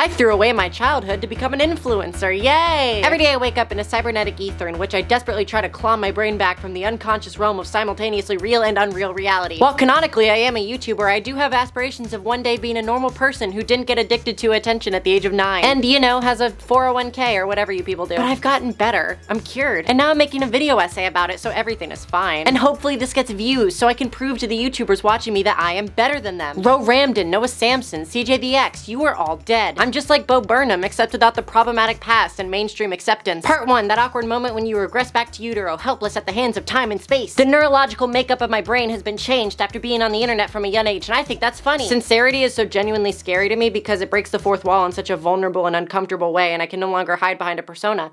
I threw away my childhood to become an influencer, yay! Every day I wake up in a cybernetic ether in which I desperately try to claw my brain back from the unconscious realm of simultaneously real and unreal reality. While canonically I am a YouTuber, I do have aspirations of one day being a normal person who didn't get addicted to attention at the age of 9. And, you know, has a 401k or whatever you people do. But I've gotten better. I'm cured. And now I'm making a video essay about it, so everything is fine. And hopefully this gets views so I can prove to the YouTubers watching me that I am better than them. Ro Ramden, Noah Samson, CJ the X, you are all dead. I'm just like Bo Burnham, except without the problematic past and mainstream acceptance. Part 1, that awkward moment when you regress back to utero, helpless at the hands of time and space. The neurological makeup of my brain has been changed after being on the internet from a young age, and I think that's funny. Sincerity is so genuinely scary to me because it breaks the fourth wall in such a vulnerable and uncomfortable way, and I can no longer hide behind a persona.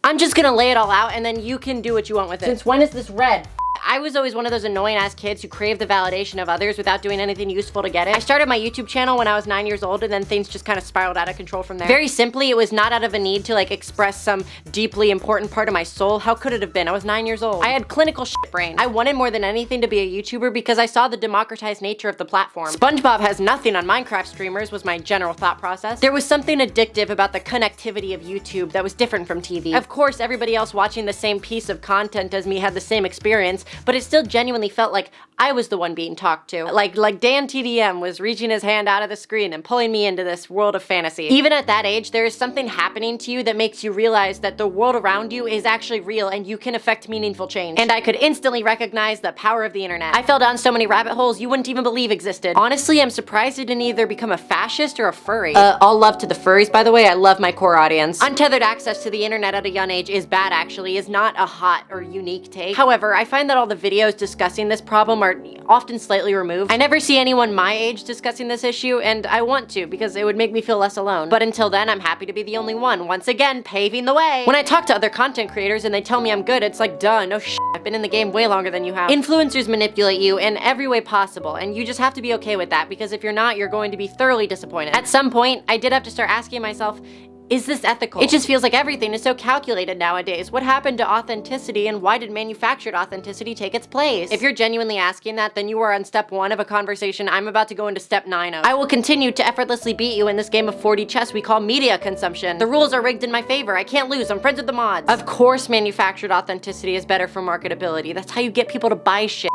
I'm just gonna lay it all out, and then you can do what you want with it. Since when is this red? I was always one of those annoying ass kids who craved the validation of others without doing anything useful to get it. I started my YouTube channel when I was 9 years old, and then things just kind of spiraled out of control from there. Very simply, it was not out of a need to like express some deeply important part of my soul. How could it have been? I was 9 years old. I had clinical shit brain. I wanted more than anything to be a YouTuber because I saw the democratized nature of the platform. SpongeBob has nothing on Minecraft streamers was my general thought process. There was something addictive about the connectivity of YouTube that was different from TV. Of course, everybody else watching the same piece of content as me had the same experience, but it still genuinely felt like I was the one being talked to. Like Dan TDM was reaching his hand out of the screen and pulling me into this world of fantasy. Even at that age, there is something happening to you that makes you realize that the world around you is actually real and you can affect meaningful change. And I could instantly recognize the power of the internet. I fell down so many rabbit holes you wouldn't even believe existed. Honestly, I'm surprised I didn't either become a fascist or a furry. All love to the furries, by the way. I love my core audience. Untethered access to the internet at a young age is bad, actually, is not a hot or unique take. However, I find that all the videos discussing this problem are often slightly removed. I never see anyone my age discussing this issue, and I want to because it would make me feel less alone. But until then, I'm happy to be the only one, once again, paving the way. When I talk to other content creators and they tell me I'm good, it's like, duh, no shit, I've been in the game way longer than you have. Influencers manipulate you in every way possible, and you just have to be okay with that, because if you're not, you're going to be thoroughly disappointed. At some point, I did have to start asking myself, is this ethical? It just feels like everything is so calculated nowadays. What happened to authenticity, and why did manufactured authenticity take its place? If you're genuinely asking that, then you are on step 1 of a conversation I'm about to go into step 9 of. I will continue to effortlessly beat you in this game of 4D chess we call media consumption. The rules are rigged in my favor. I can't lose. I'm friends with the mods. Of course manufactured authenticity is better for marketability. That's how you get people to buy shit.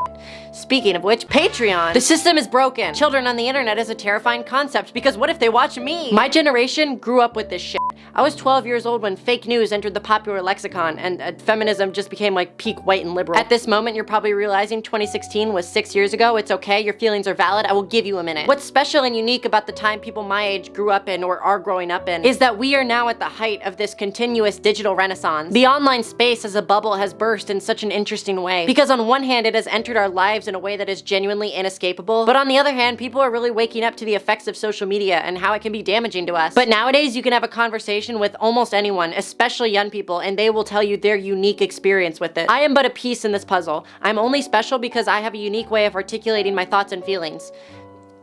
Speaking of which, Patreon. The system is broken. Children on the internet is a terrifying concept because what if they watch me? My generation grew up with this shit. I was 12 years old when fake news entered the popular lexicon and feminism just became like peak white and liberal. At this moment, you're probably realizing 2016 was 6 years ago. It's okay, your feelings are valid. I will give you a minute. What's special and unique about the time people my age grew up in or are growing up in is that we are now at the height of this continuous digital renaissance. The online space as a bubble has burst in such an interesting way because on one hand, it has entered our lives in a way that is genuinely inescapable, but on the other hand, people are really waking up to the effects of social media and how it can be damaging to us. But nowadays, you can have a conversation with almost anyone, especially young people, and they will tell you their unique experience with it. I am but a piece in this puzzle. I'm only special because I have a unique way of articulating my thoughts and feelings.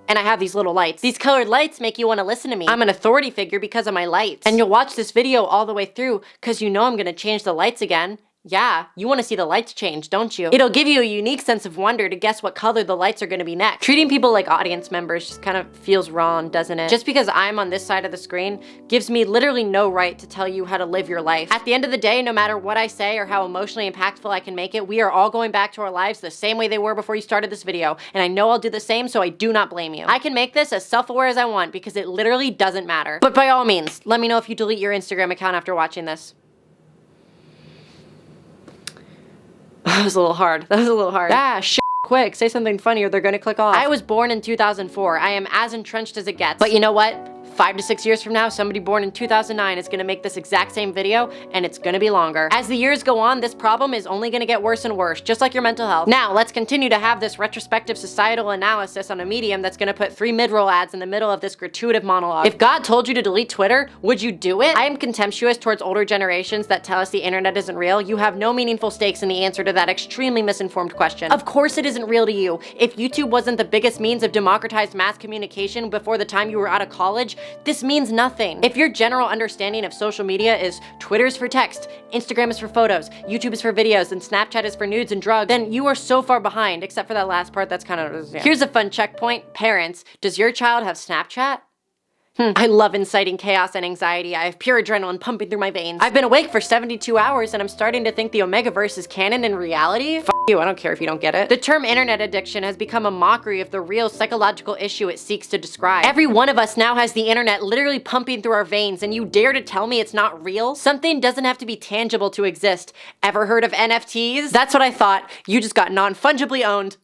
And I have these little lights. These colored lights make you want to listen to me. I'm an authority figure because of my lights. And you'll watch this video all the way through because you know I'm gonna change the lights again. Yeah, you want to see the lights change, don't you? It'll give you a unique sense of wonder to guess what color the lights are going to be next. Treating people like audience members just kind of feels wrong, doesn't it? Just because I'm on this side of the screen gives me literally no right to tell you how to live your life. At the end of the day, no matter what I say or how emotionally impactful I can make it, we are all going back to our lives the same way they were before you started this video. And I know I'll do the same, so I do not blame you. I can make this as self-aware as I want because it literally doesn't matter. But by all means, let me know if you delete your Instagram account after watching this. That was a little hard. Ah, shit. Quick, say something funny or they're gonna click off. I was born in 2004. I am as entrenched as it gets. But you know what? 5 to 6 years from now, somebody born in 2009 is gonna make this exact same video, and it's gonna be longer. As the years go on, this problem is only gonna get worse and worse, just like your mental health. Now, let's continue to have this retrospective societal analysis on a medium that's gonna put 3 mid-roll ads in the middle of this gratuitous monologue. If God told you to delete Twitter, would you do it? I am contemptuous towards older generations that tell us the internet isn't real. You have no meaningful stakes in the answer to that extremely misinformed question. Of course it isn't real to you. If YouTube wasn't the biggest means of democratized mass communication before the time you were out of college, this means nothing. If your general understanding of social media is Twitter's for text, Instagram is for photos, YouTube is for videos, and Snapchat is for nudes and drugs, then you are so far behind, except for that last part that's kind of, yeah. Here's a fun checkpoint. Parents, does your child have Snapchat? I love inciting chaos and anxiety. I have pure adrenaline pumping through my veins. I've been awake for 72 hours and I'm starting to think the Omegaverse is canon in reality. F you, I don't care if you don't get it. The term internet addiction has become a mockery of the real psychological issue it seeks to describe. Every one of us now has the internet literally pumping through our veins, and you dare to tell me it's not real? Something doesn't have to be tangible to exist. Ever heard of NFTs? That's what I thought. You just got non-fungibly owned.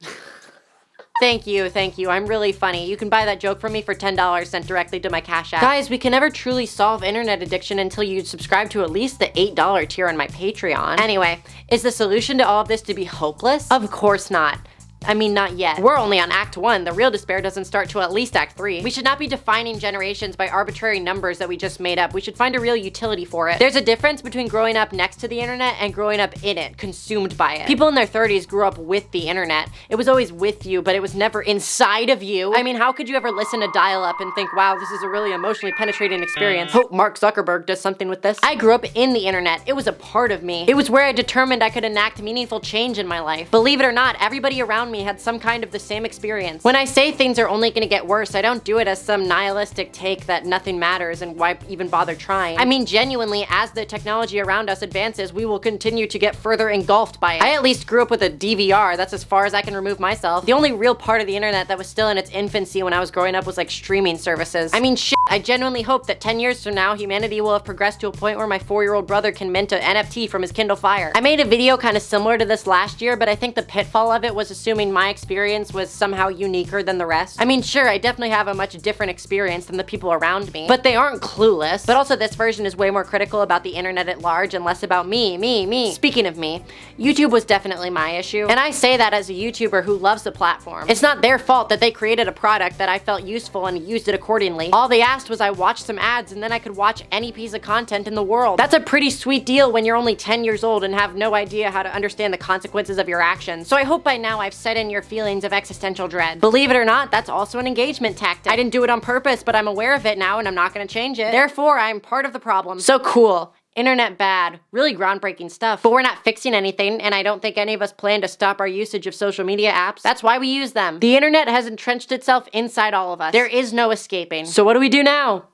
Thank you, thank you. I'm really funny. You can buy that joke from me for $10 sent directly to my Cash App. Guys, we can never truly solve internet addiction until you subscribe to at least the $8 tier on my Patreon. Anyway, is the solution to all of this to be hopeless? Of course not. I mean, not yet. We're only on Act 1. The real despair doesn't start till at least Act 3. We should not be defining generations by arbitrary numbers that we just made up. We should find a real utility for it. There's a difference between growing up next to the internet and growing up in it, consumed by it. People in their 30s grew up with the internet. It was always with you, but it was never inside of you. I mean, how could you ever listen to dial-up and think, wow, this is a really emotionally penetrating experience? Hope Mark Zuckerberg does something with this. I grew up in the internet. It was a part of me. It was where I determined I could enact meaningful change in my life. Believe it or not, everybody around me had some kind of the same experience. When I say things are only gonna get worse, I don't do it as some nihilistic take that nothing matters and why even bother trying. I mean, genuinely, as the technology around us advances, we will continue to get further engulfed by it. I at least grew up with a DVR. That's as far as I can remove myself. The only real part of the internet that was still in its infancy when I was growing up was like streaming services. I mean, shit, I genuinely hope that 10 years from now, humanity will have progressed to a point where my 4-year-old brother can mint an NFT from his Kindle Fire. I made a video kind of similar to this last year, but I think the pitfall of it was assuming my experience was somehow uniquer than the rest. I mean, sure, I definitely have a much different experience than the people around me, but they aren't clueless. But also, this version is way more critical about the internet at large and less about me. Speaking of me, YouTube was definitely my issue, and I say that as a YouTuber who loves the platform. It's not their fault that they created a product that I felt useful and used it accordingly. All they asked was I watch some ads and then I could watch any piece of content in the world. That's a pretty sweet deal when you're only 10 years old and have no idea how to understand the consequences of your actions. So I hope by now I've set in your feelings of existential dread. Believe it or not, that's also an engagement tactic. I didn't do it on purpose, but I'm aware of it now and I'm not gonna change it. Therefore, I'm part of the problem. So cool. Internet bad. Really groundbreaking stuff. But we're not fixing anything, and I don't think any of us plan to stop our usage of social media apps. That's why we use them. The internet has entrenched itself inside all of us. There is no escaping. So what do we do now?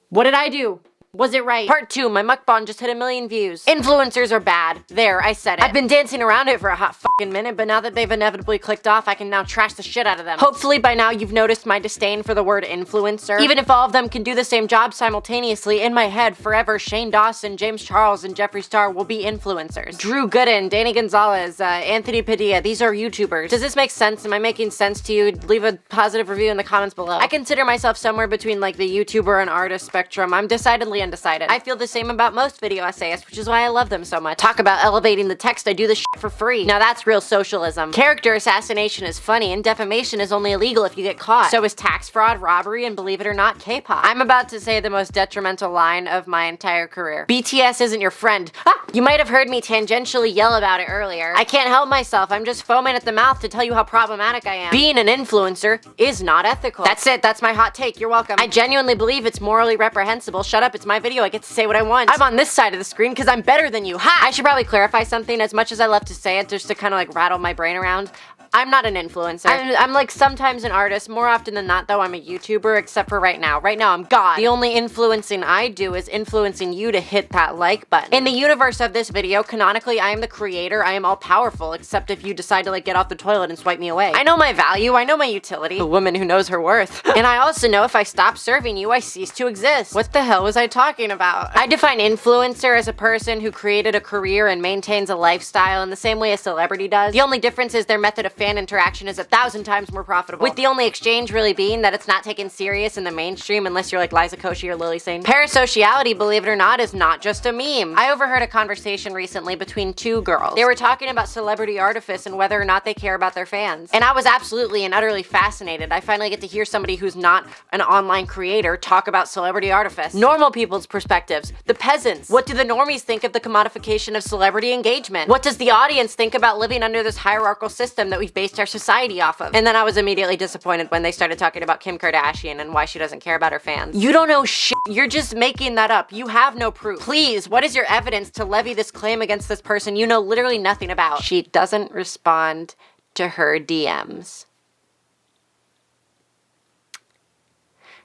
What did I do? Was it right? Part 2, my mukbang just hit 1 million views. Influencers are bad. There, I said it. I've been dancing around it for a hot fucking minute, but now that they've inevitably clicked off, I can now trash the shit out of them. Hopefully by now you've noticed my disdain for the word influencer. Even if all of them can do the same job simultaneously, in my head, forever, Shane Dawson, James Charles, and Jeffree Star will be influencers. Drew Gooden, Danny Gonzalez, Anthony Padilla, these are YouTubers. Does this make sense? Am I making sense to you? Leave a positive review in the comments below. I consider myself somewhere between like the YouTuber and artist spectrum. I'm decidedly undecided. I feel the same about most video essayists, which is why I love them so much. Talk about elevating the text, I do this shit for free. Now that's real socialism. Character assassination is funny, and defamation is only illegal if you get caught. So is tax fraud, robbery, and believe it or not, K-pop. I'm about to say the most detrimental line of my entire career. BTS isn't your friend. You might have heard me tangentially yell about it earlier. I can't help myself, I'm just foaming at the mouth to tell you how problematic I am. Being an influencer is not ethical. That's it, that's my hot take, you're welcome. I genuinely believe it's morally reprehensible. Shut up, it's my video, I get to say what I want. I'm on this side of the screen because I'm better than you. Ha! I should probably clarify something. As much as I love to say it, just to kind of like rattle my brain around, I'm not an influencer. I'm like sometimes an artist. More often than not, though, I'm a YouTuber, except for right now. Right now, I'm God. The only influencing I do is influencing you to hit that like button. In the universe of this video, canonically, I am the creator. I am all powerful, except if you decide to like get off the toilet and swipe me away. I know my value. I know my utility. The woman who knows her worth. And I also know if I stop serving you, I cease to exist. What the hell was I talking about? I define influencer as a person who created a career and maintains a lifestyle in the same way a celebrity does. The only difference is their method of fan interaction is 1,000 times more profitable, with the only exchange really being that it's not taken serious in the mainstream unless you're like Liza Koshy or Lily Singh. Parasociality, believe it or not, is not just a meme. I overheard a conversation recently between 2 girls. They were talking about celebrity artifice and whether or not they care about their fans. And I was absolutely and utterly fascinated. I finally get to hear somebody who's not an online creator talk about celebrity artifice. Normal people's perspectives. The peasants. What do the normies think of the commodification of celebrity engagement? What does the audience think about living under this hierarchical system that we've based our society off of? And then I was immediately disappointed when they started talking about Kim Kardashian and why she doesn't care about her fans. You don't know shit. You're just making that up. You have no proof. Please, what is your evidence to levy this claim against this person you know literally nothing about? She doesn't respond to her DMs.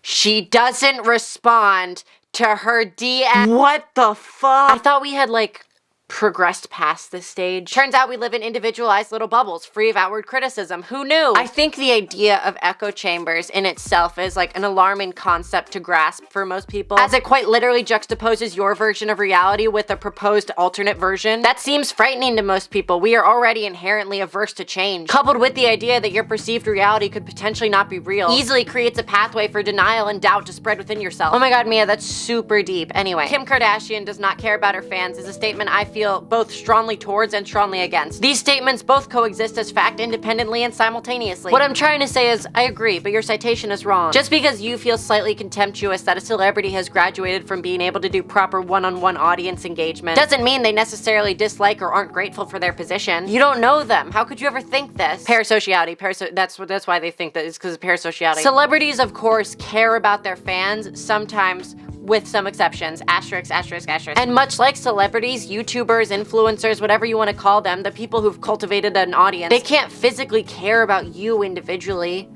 She doesn't respond to her DM. What the fuck? I thought we had, like, progressed past this stage. Turns out we live in individualized little bubbles, free of outward criticism. Who knew? I think the idea of echo chambers in itself is like an alarming concept to grasp for most people, as it quite literally juxtaposes your version of reality with a proposed alternate version. That seems frightening to most people. We are already inherently averse to change. Coupled with the idea that your perceived reality could potentially not be real, easily creates a pathway for denial and doubt to spread within yourself. Oh my god, Mia, that's super deep. Anyway, Kim Kardashian does not care about her fans is a statement I feel both strongly towards and strongly against. These statements both coexist as fact independently and simultaneously. What I'm trying to say is, I agree, but your citation is wrong. Just because you feel slightly contemptuous that a celebrity has graduated from being able to do proper one-on-one audience engagement doesn't mean they necessarily dislike or aren't grateful for their position. You don't know them. How could you ever think this? Parasociality. That's why they think that it's because of parasociality. Celebrities, of course, care about their fans, sometimes with some exceptions, asterisk, asterisk, asterisk. And much like celebrities, YouTubers, influencers, whatever you want to call them, the people who've cultivated an audience, they can't physically care about you individually.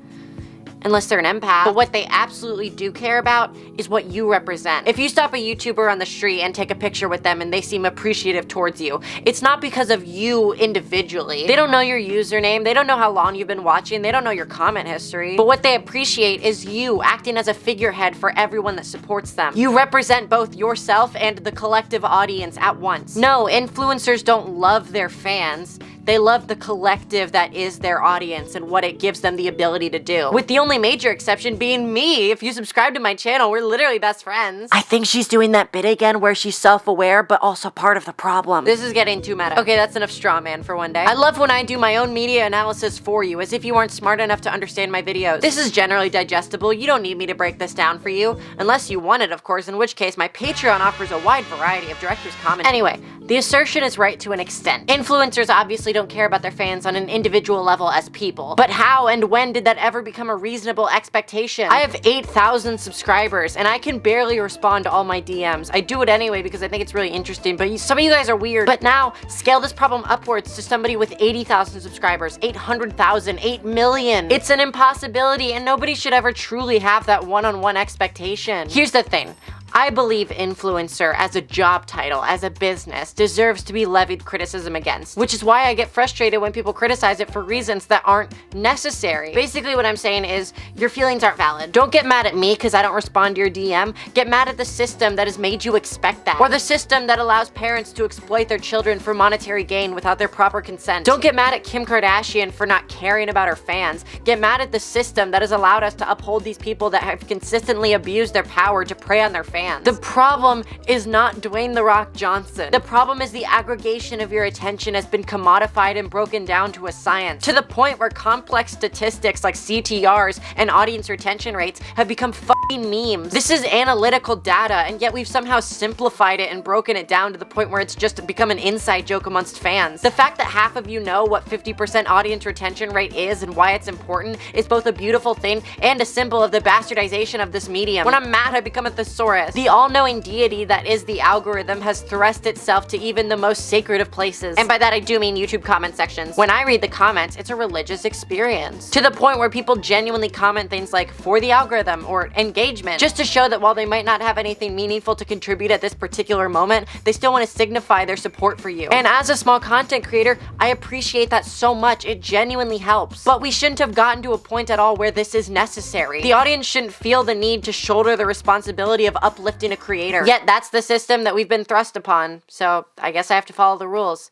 Unless they're an empath. But what they absolutely do care about is what you represent. If you stop a YouTuber on the street and take a picture with them and they seem appreciative towards you, it's not because of you individually. They don't know your username, they don't know how long you've been watching, they don't know your comment history. But what they appreciate is you acting as a figurehead for everyone that supports them. You represent both yourself and the collective audience at once. No, influencers don't love their fans. They love the collective that is their audience and what it gives them the ability to do. With the only major exception being me. If you subscribe to my channel, we're literally best friends. I think she's doing that bit again where she's self-aware, but also part of the problem. This is getting too meta. Okay, that's enough straw man for one day. I love when I do my own media analysis for you, as if you weren't smart enough to understand my videos. This is generally digestible. You don't need me to break this down for you. Unless you want it, of course, in which case my Patreon offers a wide variety of director's commentary. Anyway, the assertion is right to an extent. Influencers obviously don't care about their fans on an individual level as people. But how and when did that ever become a reasonable expectation? I have 8,000 subscribers and I can barely respond to all my DMs. I do it anyway because I think it's really interesting, but some of you guys are weird. But now, scale this problem upwards to somebody with 80,000 subscribers, 800,000, 8 million. It's an impossibility and nobody should ever truly have that one-on-one expectation. Here's the thing. I believe influencer as a job title, as a business, deserves to be levied criticism against, which is why I get frustrated when people criticize it for reasons that aren't necessary. Basically what I'm saying is, your feelings aren't valid. Don't get mad at me because I don't respond to your DM. Get mad at the system that has made you expect that. Or the system that allows parents to exploit their children for monetary gain without their proper consent. Don't get mad at Kim Kardashian for not caring about her fans. Get mad at the system that has allowed us to uphold these people that have consistently abused their power to prey on their fans. The problem is not Dwayne "The Rock" Johnson. The problem is the aggregation of your attention has been commodified and broken down to a science, to the point where complex statistics like CTRs and audience retention rates have become fucking memes. This is analytical data, and yet we've somehow simplified it and broken it down to the point where it's just become an inside joke amongst fans. The fact that half of you know what 50% audience retention rate is and why it's important is both a beautiful thing and a symbol of the bastardization of this medium. When I'm mad, I become a thesaurus. The all-knowing deity that is the algorithm has thrust itself to even the most sacred of places. And by that I do mean YouTube comment sections. When I read the comments, it's a religious experience. To the point where people genuinely comment things like, "for the algorithm," or "engagement," just to show that while they might not have anything meaningful to contribute at this particular moment, they still want to signify their support for you. And as a small content creator, I appreciate that so much. It genuinely helps. But we shouldn't have gotten to a point at all where this is necessary. The audience shouldn't feel the need to shoulder the responsibility of uplifting a creator. Yet that's the system that we've been thrust upon, so I guess I have to follow the rules.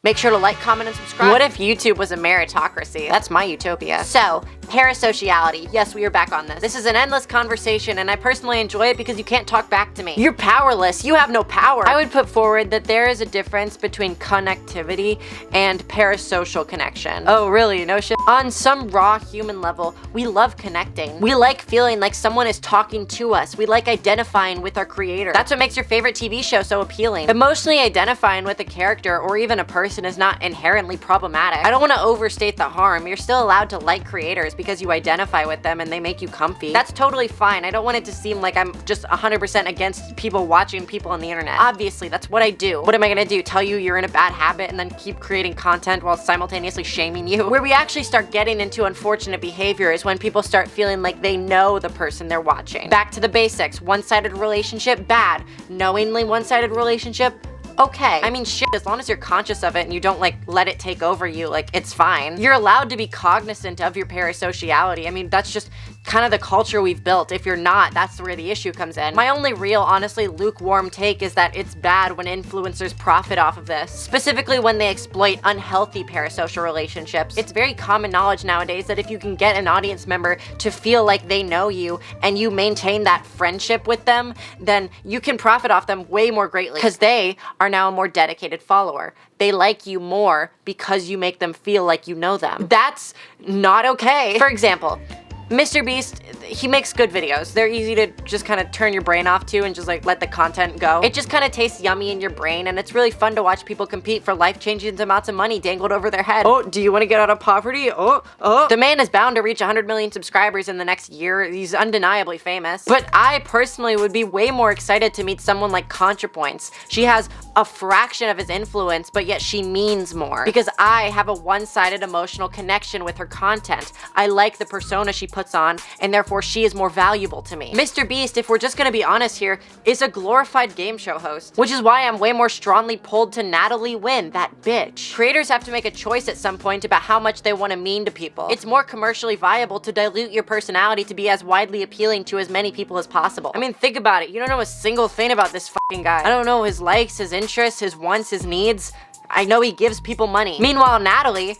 Make sure to like, comment, and subscribe. What if YouTube was a meritocracy? That's my utopia. So, parasociality. Yes, we are back on this. This is an endless conversation, and I personally enjoy it because you can't talk back to me. You're powerless. You have no power. I would put forward that there is a difference between connectivity and parasocial connection. Oh, really? No shit? On some raw human level, we love connecting. We like feeling like someone is talking to us. We like identifying with our creator. That's what makes your favorite TV show so appealing. Emotionally identifying with a character or even a person is not inherently problematic. I don't want to overstate the harm. You're still allowed to like creators because you identify with them and they make you comfy. That's totally fine. I don't want it to seem like I'm just 100% against people watching people on the internet. Obviously, that's what I do. What am I gonna do? Tell you you're in a bad habit and then keep creating content while simultaneously shaming you? Where we actually start getting into unfortunate behavior is when people start feeling like they know the person they're watching. Back to the basics. One-sided relationship, bad. Knowingly one-sided relationship, okay. I mean, shit, as long as you're conscious of it and you don't, like, let it take over you, like, it's fine. You're allowed to be cognizant of your parasociality. I mean, that's just kind of the culture we've built. If you're not, that's where the issue comes in. My only real, honestly, lukewarm take is that it's bad when influencers profit off of this, specifically when they exploit unhealthy parasocial relationships. It's very common knowledge nowadays that if you can get an audience member to feel like they know you and you maintain that friendship with them, then you can profit off them way more greatly because they are now a more dedicated follower. They like you more because you make them feel like you know them. That's not okay. For example, Mr. Beast, he makes good videos. They're easy to just kind of turn your brain off to and just like let the content go. It just kind of tastes yummy in your brain, and it's really fun to watch people compete for life-changing amounts of money dangled over their head. Oh, do you want to get out of poverty? Oh. The man is bound to reach 100 million subscribers in the next year. He's undeniably famous. But I personally would be way more excited to meet someone like ContraPoints. She has a fraction of his influence, but yet she means more. Because I have a one-sided emotional connection with her content. I like the persona she puts on, and therefore she is more valuable to me. Mr. Beast, if we're just gonna be honest here, is a glorified game show host, which is why I'm way more strongly pulled to Natalie Wynn, that bitch. Creators have to make a choice at some point about how much they want to mean to people. It's more commercially viable to dilute your personality to be as widely appealing to as many people as possible. I mean, think about it. You don't know a single thing about this fucking guy. I don't know his likes, his interests, his wants, his needs. I know he gives people money. Meanwhile, Natalie,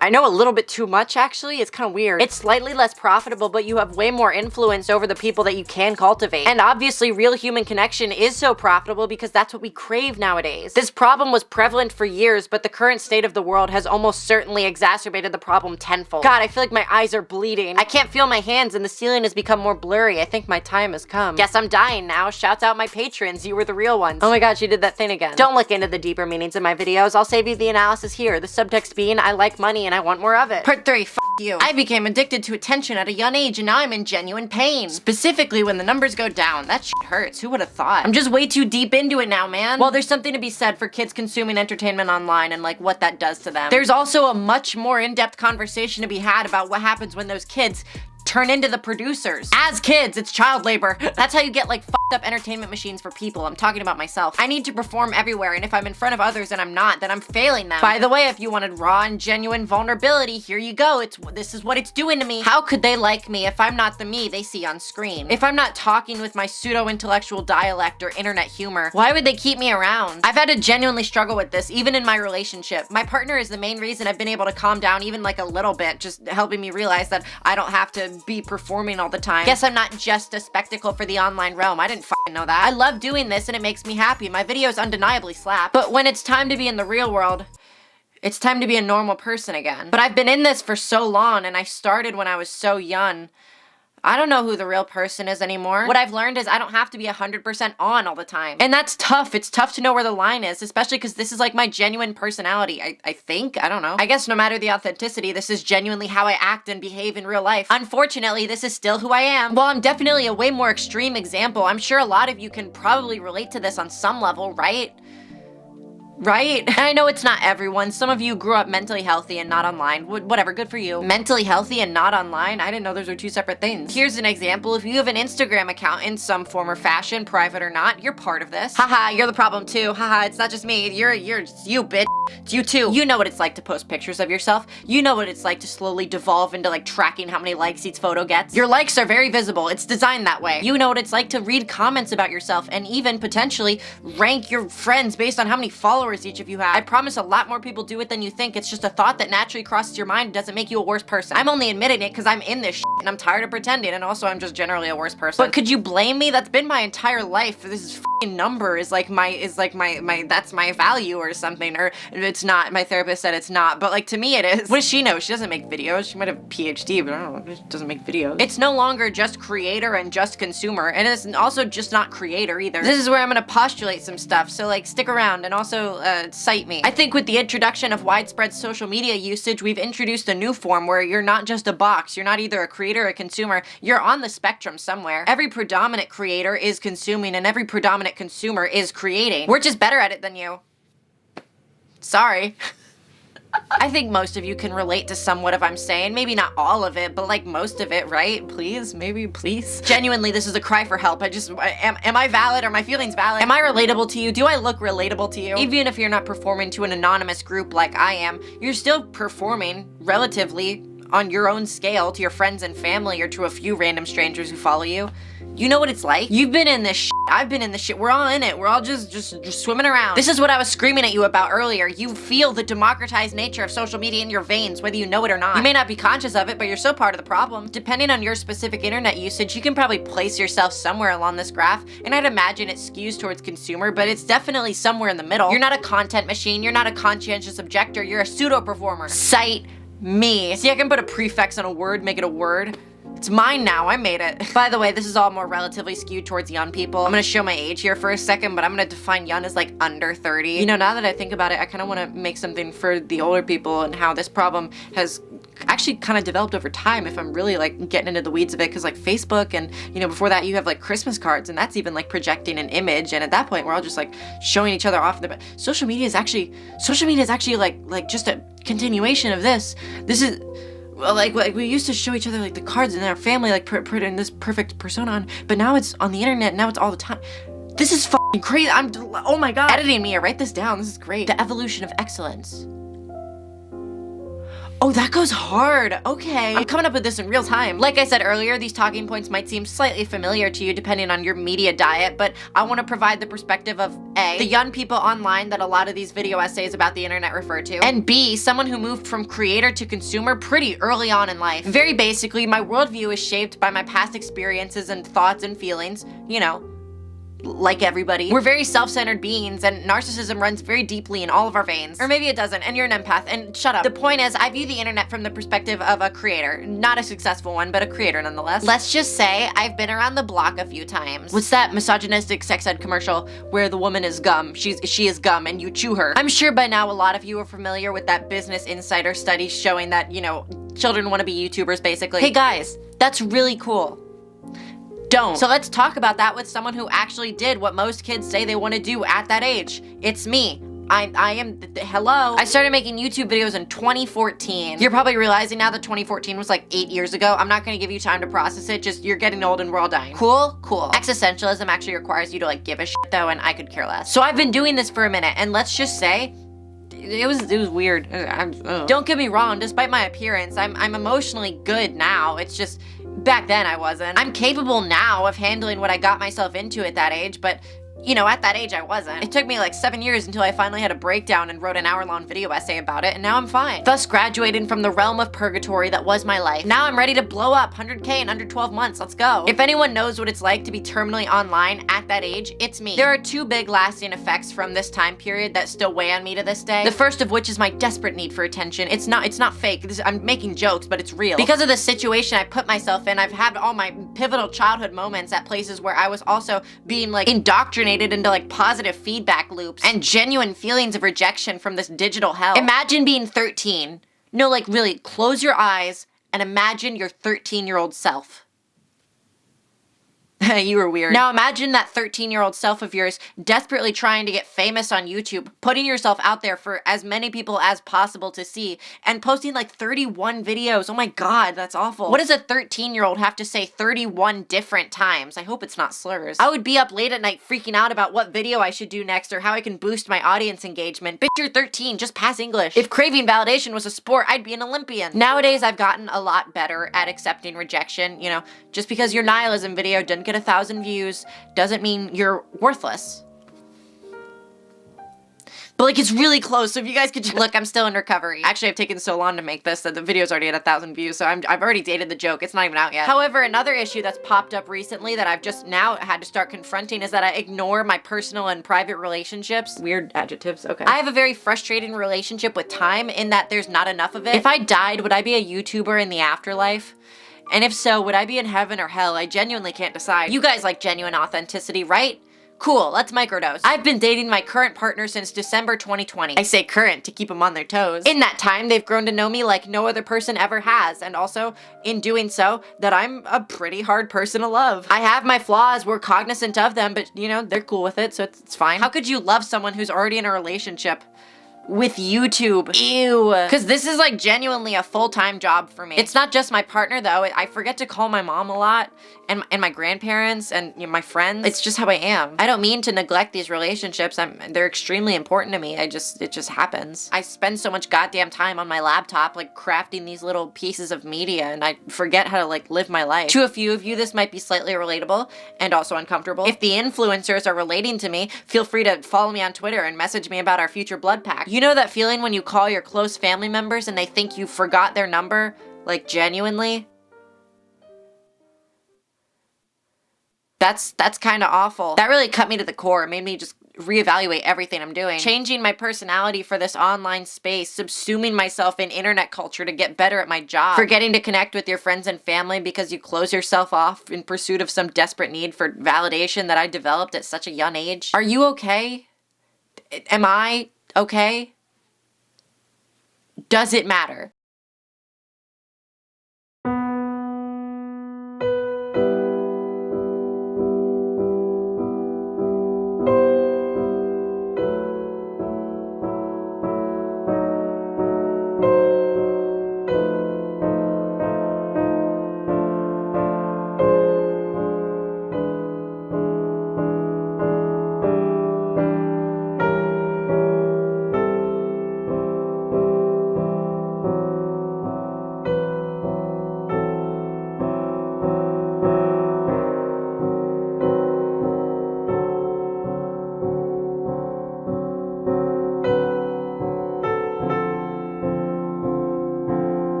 I know a little bit too much, actually. It's kind of weird. It's slightly less profitable, but you have way more influence over the people that you can cultivate. And obviously, real human connection is so profitable because that's what we crave nowadays. This problem was prevalent for years, but the current state of the world has almost certainly exacerbated the problem tenfold. God, I feel like my eyes are bleeding. I can't feel my hands and the ceiling has become more blurry. I think my time has come. Guess I'm dying now. Shouts out my patrons. You were the real ones. Oh my god, she did that thing again. Don't look into the deeper meanings of my videos. I'll save you the analysis here. The subtext being, I like money and I want more of it. Part 3, f you. I became addicted to attention at a young age and now I'm in genuine pain. Specifically when the numbers go down. That shit hurts. Who would have thought? I'm just way too deep into it now, man. Well, there's something to be said for kids consuming entertainment online and like what that does to them. There's also a much more in-depth conversation to be had about what happens when those kids turn into the producers. As kids, it's child labor. That's how you get like fucked up entertainment machines for people. I'm talking about myself. I need to perform everywhere, and if I'm in front of others and I'm not, then I'm failing them. By the way, if you wanted raw and genuine vulnerability, here you go. This is what it's doing to me. How could they like me if I'm not the me they see on screen? If I'm not talking with my pseudo-intellectual dialect or internet humor, why would they keep me around? I've had to genuinely struggle with this, even in my relationship. My partner is the main reason I've been able to calm down even like a little bit, just helping me realize that I don't have to be performing all the time. Guess I'm not just a spectacle for the online realm. I didn't fucking know that. I love doing this and it makes me happy. My videos undeniably slap. But when it's time to be in the real world, it's time to be a normal person again. But I've been in this for so long and I started when I was so young. I don't know who the real person is anymore. What I've learned is I don't have to be 100% on all the time. And that's tough. It's tough to know where the line is, especially because this is like my genuine personality. I think. I don't know. I guess no matter the authenticity, this is genuinely how I act and behave in real life. Unfortunately, this is still who I am. While I'm definitely a way more extreme example, I'm sure a lot of you can probably relate to this on some level, right? Right? And I know it's not everyone. Some of you grew up mentally healthy and not online. Whatever, good for you. Mentally healthy and not online? I didn't know those were two separate things. Here's an example. If you have an Instagram account in some form or fashion, private or not, you're part of this. Haha, you're the problem too. Haha, it's not just me. It's you, bitch. It's you too. You know what it's like to post pictures of yourself. You know what it's like to slowly devolve into like tracking how many likes each photo gets. Your likes are very visible. It's designed that way. You know what it's like to read comments about yourself and even potentially rank your friends based on how many followers each of you have. I promise a lot more people do it than you think. It's just a thought that naturally crosses your mind. It doesn't make you a worse person. I'm only admitting it because I'm in this shit and I'm tired of pretending, and also I'm just generally a worse person. But could you blame me? That's been my entire life. This number is like my that's my value or something, or it's not. My therapist said it's not, but like to me it is. What does she know? She doesn't make videos. She might have a PhD, but I don't know. She doesn't make videos. It's no longer just creator and just consumer, and it's also just not creator either. This is where I'm gonna postulate some stuff, so like stick around, and also cite me. I think with the introduction of widespread social media usage, we've introduced a new form where you're not just a box. You're not either a creator or a consumer. You're on the spectrum somewhere. Every predominant creator is consuming and every predominant consumer is creating. We're just better at it than you. Sorry. I think most of you can relate to somewhat of I'm saying. Maybe not all of it, but like most of it, right? Please, maybe, please. Genuinely, this is a cry for help. Am I valid? Are my feelings valid? Am I relatable to you? Do I look relatable to you? Even if you're not performing to an anonymous group like I am, you're still performing relatively on your own scale to your friends and family or to a few random strangers who follow you. You know what it's like? You've been in this shit. I've been in this shit. We're all in it. We're all just swimming around. This is what I was screaming at you about earlier. You feel the democratized nature of social media in your veins, whether you know it or not. You may not be conscious of it, but you're so part of the problem. Depending on your specific internet usage, you can probably place yourself somewhere along this graph, and I'd imagine it skews towards consumer, but it's definitely somewhere in the middle. You're not a content machine. You're not a conscientious objector. You're a pseudo-performer. Cite me. See, I can put a prefix on a word, make it a word. It's mine now, I made it. By the way, this is all more relatively skewed towards young people. I'm gonna show my age here for a second, but I'm gonna define young as like under 30. You know, now that I think about it, I kind of want to make something for the older people and how this problem has actually kind of developed over time if I'm really like getting into the weeds of it, because like Facebook and, you know, before that you have like Christmas cards, and that's even like projecting an image, and at that point we're all just like showing each other off. Social media is actually like just a continuation of this. This is like we used to show each other like the cards in our family, like put in this perfect persona on, but now it's on the internet. Now it's all the time. This is fucking crazy. Oh my god. Editing me, write this down. This is great. The evolution of excellence. Oh, that goes hard. Okay. I'm coming up with this in real time. Like I said earlier, these talking points might seem slightly familiar to you depending on your media diet, but I want to provide the perspective of A, the young people online that a lot of these video essays about the internet refer to, and B, someone who moved from creator to consumer pretty early on in life. Very basically, my worldview is shaped by my past experiences and thoughts and feelings, you know, like everybody. We're very self-centered beings, and narcissism runs very deeply in all of our veins. Or maybe it doesn't, and you're an empath, and shut up. The point is, I view the internet from the perspective of a creator. Not a successful one, but a creator nonetheless. Let's just say I've been around the block a few times. What's that misogynistic sex ed commercial where the woman is gum? She is gum and you chew her. I'm sure by now a lot of you are familiar with that Business Insider study showing that, you know, children want to be YouTubers basically. Hey guys, that's really cool. Don't. So let's talk about that with someone who actually did what most kids say they want to do at that age. It's me. Hello. I started making YouTube videos in 2014. You're probably realizing now that 2014 was like 8 years ago. I'm not gonna give you time to process it, just you're getting old and we're all dying. Cool? Cool. Existentialism actually requires you to like give a shit though, and I could care less. So I've been doing this for a minute, and let's just say, it was weird. Don't get me wrong, despite my appearance, I'm emotionally good now. It's just, back then I wasn't. I'm capable now of handling what I got myself into at that age, but you know, at that age I wasn't. It took me like 7 years until I finally had a breakdown and wrote an hour-long video essay about it, and now I'm fine. Thus graduating from the realm of purgatory that was my life. Now I'm ready to blow up 100K in under 12 months, let's go. If anyone knows what it's like to be terminally online at that age, it's me. There are two big lasting effects from this time period that still weigh on me to this day. The first of which is my desperate need for attention. It's not fake. I'm making jokes, but it's real. Because of the situation I put myself in, I've had all my pivotal childhood moments at places where I was also being like indoctrinated into like positive feedback loops and genuine feelings of rejection from this digital hell. Imagine being 13. No, like really, close your eyes and imagine your 13-year-old self. You were weird. Now imagine that 13-year-old self of yours desperately trying to get famous on YouTube, putting yourself out there for as many people as possible to see, and posting like 31 videos. Oh my god, that's awful. What does a 13-year-old have to say 31 different times? I hope it's not slurs. I would be up late at night freaking out about what video I should do next or how I can boost my audience engagement. Bitch, you're 13, just pass English. If craving validation was a sport, I'd be an Olympian. Nowadays, I've gotten a lot better at accepting rejection. You know, just because your nihilism video didn't get 1,000 views doesn't mean you're worthless. But like, it's really close, so if you guys could just look, I'm still in recovery. Actually, I've taken so long to make this that the video's already at 1,000 views, so I've already dated the joke. It's not even out yet. However, another issue that's popped up recently that I've just now had to start confronting is that I ignore my personal and private relationships. Weird adjectives, okay. I have a very frustrating relationship with time in that there's not enough of it. If I died, would I be a YouTuber in the afterlife? And if so, would I be in heaven or hell? I genuinely can't decide. You guys like genuine authenticity, right? Cool, let's microdose. I've been dating my current partner since December 2020. I say current to keep them on their toes. In that time, they've grown to know me like no other person ever has, and also, in doing so, that I'm a pretty hard person to love. I have my flaws, we're cognizant of them, but you know, they're cool with it, so it's fine. How could you love someone who's already in a relationship with YouTube? Ew. Cause this is like genuinely a full-time job for me. It's not just my partner though. I forget to call my mom a lot and my grandparents and you know, my friends. It's just how I am. I don't mean to neglect these relationships. They're extremely important to me. It just happens. I spend so much goddamn time on my laptop like crafting these little pieces of media and I forget how to like live my life. To a few of you, this might be slightly relatable and also uncomfortable. If the influencers are relating to me, feel free to follow me on Twitter and message me about our future blood pact. You know that feeling when you call your close family members and they think you forgot their number? Like genuinely? That's kind of awful. That really cut me to the core. It made me just reevaluate everything I'm doing. Changing my personality for this online space, subsuming myself in internet culture to get better at my job. Forgetting to connect with your friends and family because you close yourself off in pursuit of some desperate need for validation that I developed at such a young age. Are you okay? Am I okay? Does it matter?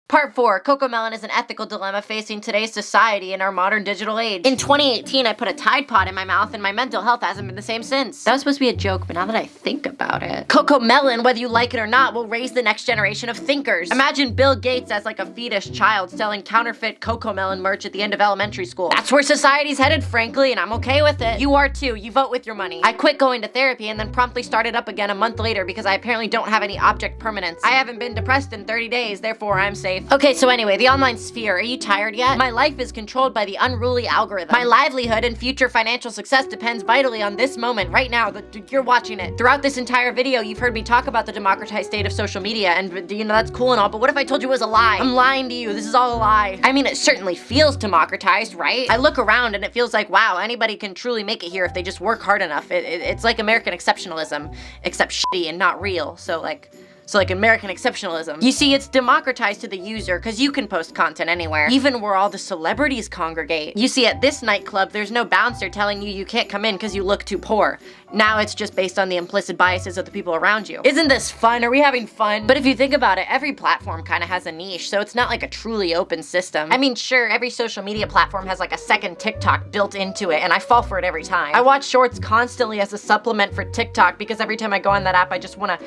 Part 4, Cocomelon is an ethical dilemma facing today's society in our modern digital age. In 2018, I put a Tide Pod in my mouth and my mental health hasn't been the same since. That was supposed to be a joke, but now that I think about it. Cocomelon, whether you like it or not, will raise the next generation of thinkers. Imagine Bill Gates as like a fetus child selling counterfeit Cocomelon merch at the end of elementary school. That's where society's headed, frankly, and I'm okay with it. You are too, you vote with your money. I quit going to therapy and then promptly started up again a month later because I apparently don't have any object permanence. I haven't been depressed in 30 days, therefore I'm safe. Okay, so anyway, the online sphere, are you tired yet? My life is controlled by the unruly algorithm. My livelihood and future financial success depends vitally on this moment, right now, that you're watching it. Throughout this entire video, you've heard me talk about the democratized state of social media, and you know, that's cool and all, but what if I told you it was a lie? I'm lying to you, this is all a lie. I mean, it certainly feels democratized, right? I look around and it feels like, wow, anybody can truly make it here if they just work hard enough. It's like American exceptionalism, except shitty and not real, so like American exceptionalism. You see, it's democratized to the user because you can post content anywhere, even where all the celebrities congregate. You see, at this nightclub, there's no bouncer telling you can't come in because you look too poor. Now it's just based on the implicit biases of the people around you. Isn't this fun? Are we having fun? But if you think about it, every platform kind of has a niche, so it's not like a truly open system. I mean, sure, every social media platform has like a second TikTok built into it, and I fall for it every time. I watch shorts constantly as a supplement for TikTok because every time I go on that app, I just want to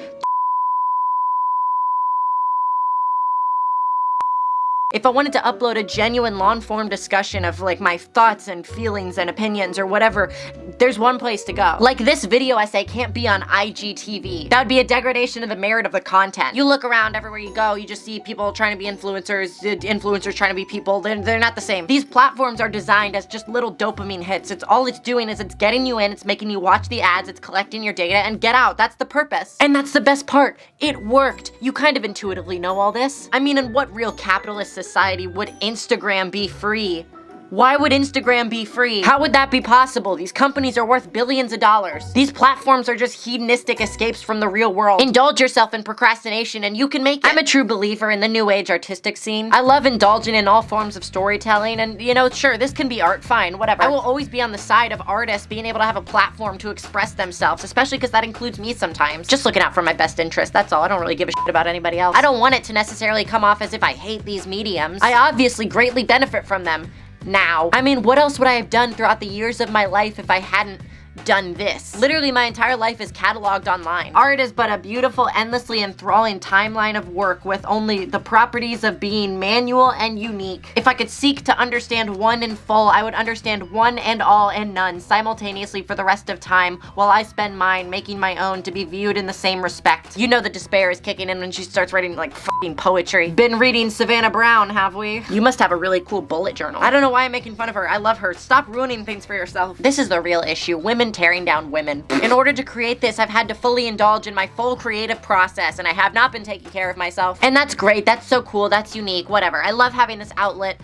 if I wanted to upload a genuine long-form discussion of like my thoughts and feelings and opinions or whatever, there's one place to go. Like this video essay can't be on IGTV. That would be a degradation of the merit of the content. You look around everywhere you go, you just see people trying to be influencers trying to be people. They're not the same. These platforms are designed as just little dopamine hits. All it's doing is it's getting you in, it's making you watch the ads, it's collecting your data, and get out. That's the purpose. And that's the best part. It worked. You kind of intuitively know all this. I mean, in what real capitalist society would Instagram be free? Why would Instagram be free? How would that be possible? These companies are worth billions of dollars. These platforms are just hedonistic escapes from the real world. Indulge yourself in procrastination and you can make it. I'm a true believer in the new age artistic scene. I love indulging in all forms of storytelling and, you know, sure, this can be art, fine, whatever. I will always be on the side of artists being able to have a platform to express themselves, especially because that includes me sometimes. Just looking out for my best interest, that's all. I don't really give a shit about anybody else. I don't want it to necessarily come off as if I hate these mediums. I obviously greatly benefit from them. Now. I mean, what else would I have done throughout the years of my life if I hadn't done this? Literally, my entire life is cataloged online. Art is but a beautiful, endlessly enthralling timeline of work with only the properties of being manual and unique. If I could seek to understand one in full, I would understand one and all and none simultaneously for the rest of time, while I spend mine making my own to be viewed in the same respect. You know the despair is kicking in when she starts writing like f***ing poetry. Been reading Savannah Brown, have we? You must have a really cool bullet journal. I don't know why I'm making fun of her. I love her. Stop ruining things for yourself. This is the real issue. Women tearing down women. In order to create this, I've had to fully indulge in my full creative process, and I have not been taking care of myself. And that's great. That's so cool. That's unique. Whatever. I love having this outlet.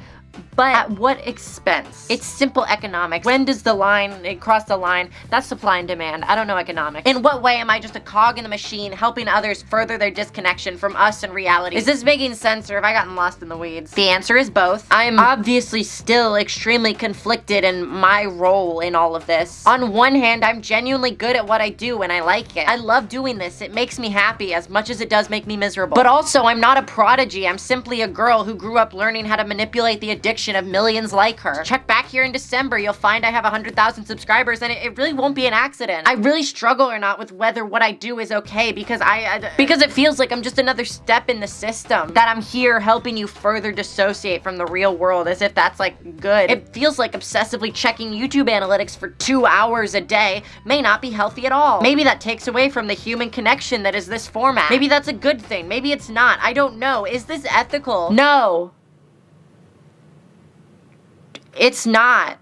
But at what expense? It's simple economics. When does the line cross the line? That's supply and demand. I don't know economics. In what way am I just a cog in the machine helping others further their disconnection from us and reality? Is this making sense or have I gotten lost in the weeds? The answer is both. I'm obviously still extremely conflicted in my role in all of this. On one hand, I'm genuinely good at what I do and I like it. I love doing this. It makes me happy as much as it does make me miserable. But also, I'm not a prodigy. I'm simply a girl who grew up learning how to manipulate the addiction of millions like her. Check back here in December, you'll find I have 100,000 subscribers and it really won't be an accident. I really struggle or not with whether what I do is okay because because it feels like I'm just another step in the system. That I'm here helping you further dissociate from the real world as if that's like good. It feels like obsessively checking YouTube analytics for 2 hours a day may not be healthy at all. Maybe that takes away from the human connection that is this format. Maybe that's a good thing. Maybe it's not. I don't know. Is this ethical? No. It's not.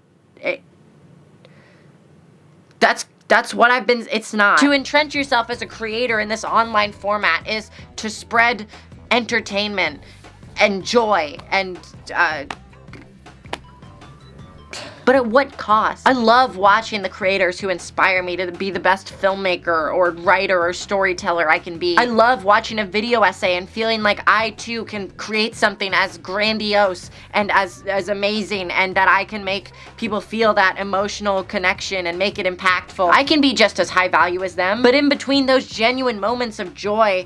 That's what I've been, it's not. To entrench yourself as a creator in this online format is to spread entertainment and joy and, but at what cost? I love watching the creators who inspire me to be the best filmmaker or writer or storyteller I can be. I love watching a video essay and feeling like I too can create something as grandiose and as amazing and that I can make people feel that emotional connection and make it impactful. I can be just as high value as them, but in between those genuine moments of joy,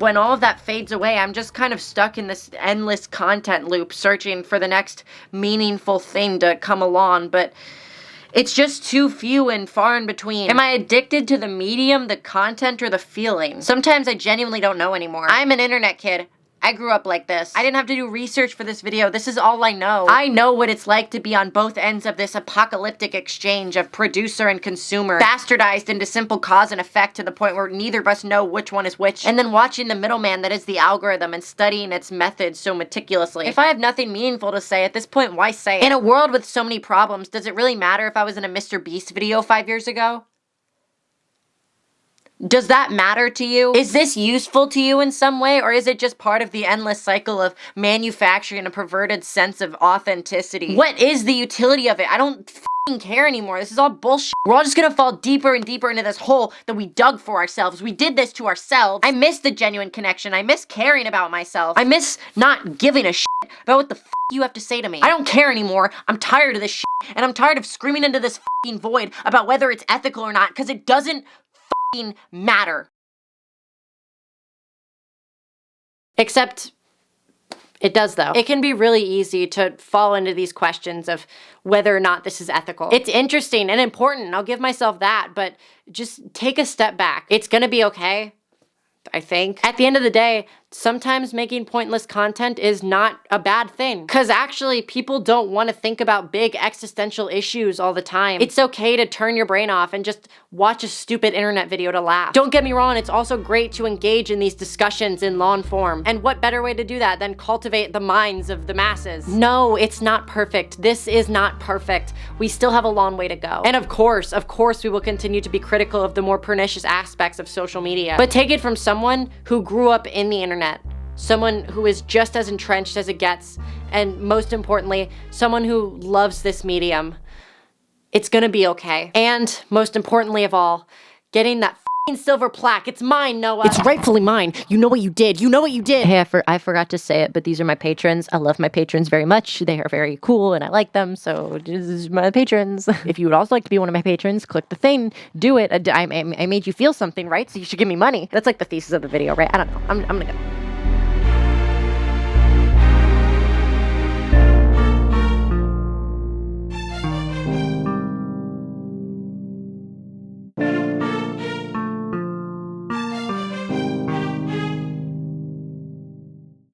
when all of that fades away, I'm just kind of stuck in this endless content loop searching for the next meaningful thing to come along, but it's just too few and far in between. Am I addicted to the medium, the content, or the feeling? Sometimes I genuinely don't know anymore. I'm an internet kid. I grew up like this. I didn't have to do research for this video. This is all I know. I know what it's like to be on both ends of this apocalyptic exchange of producer and consumer, bastardized into simple cause and effect to the point where neither of us know which one is which, and then watching the middleman that is the algorithm and studying its methods so meticulously. If I have nothing meaningful to say at this point, why say it? In a world with so many problems, does it really matter if I was in a Mr. Beast video 5 years ago? Does that matter to you? Is this useful to you in some way, or is it just part of the endless cycle of manufacturing a perverted sense of authenticity? What is the utility of it? I don't f***ing care anymore. This is all bullshit. We're all just gonna fall deeper and deeper into this hole that we dug for ourselves. We did this to ourselves. I miss the genuine connection. I miss caring about myself. I miss not giving a shit about what the f*** you have to say to me. I don't care anymore. I'm tired of this shit, and I'm tired of screaming into this f***ing void about whether it's ethical or not, because it doesn't matter. Except it does, though. It can be really easy to fall into these questions of whether or not this is ethical. It's interesting and important, I'll give myself that, but just take a step back. It's gonna be okay, I think. At the end of the day, sometimes making pointless content is not a bad thing. Because actually, people don't want to think about big existential issues all the time. It's okay to turn your brain off and just watch a stupid internet video to laugh. Don't get me wrong, it's also great to engage in these discussions in long form. And what better way to do that than cultivate the minds of the masses? No, it's not perfect. This is not perfect. We still have a long way to go. And of course, we will continue to be critical of the more pernicious aspects of social media. But take it from someone who grew up in the internet. someone who is just as entrenched as it gets, and most importantly, someone who loves this medium, it's gonna be okay. And most importantly of all, getting that silver plaque. It's mine, Noah. It's rightfully mine. You know what you did. You know what you did. Hey, I forgot to say it, but these are my patrons. I love my patrons very much. They are very cool and I like them, so this is my patrons. If you would also like to be one of my patrons, click the thing. Do it. I made you feel something, right? So you should give me money. That's like the thesis of the video, right? I don't know. I'm gonna go.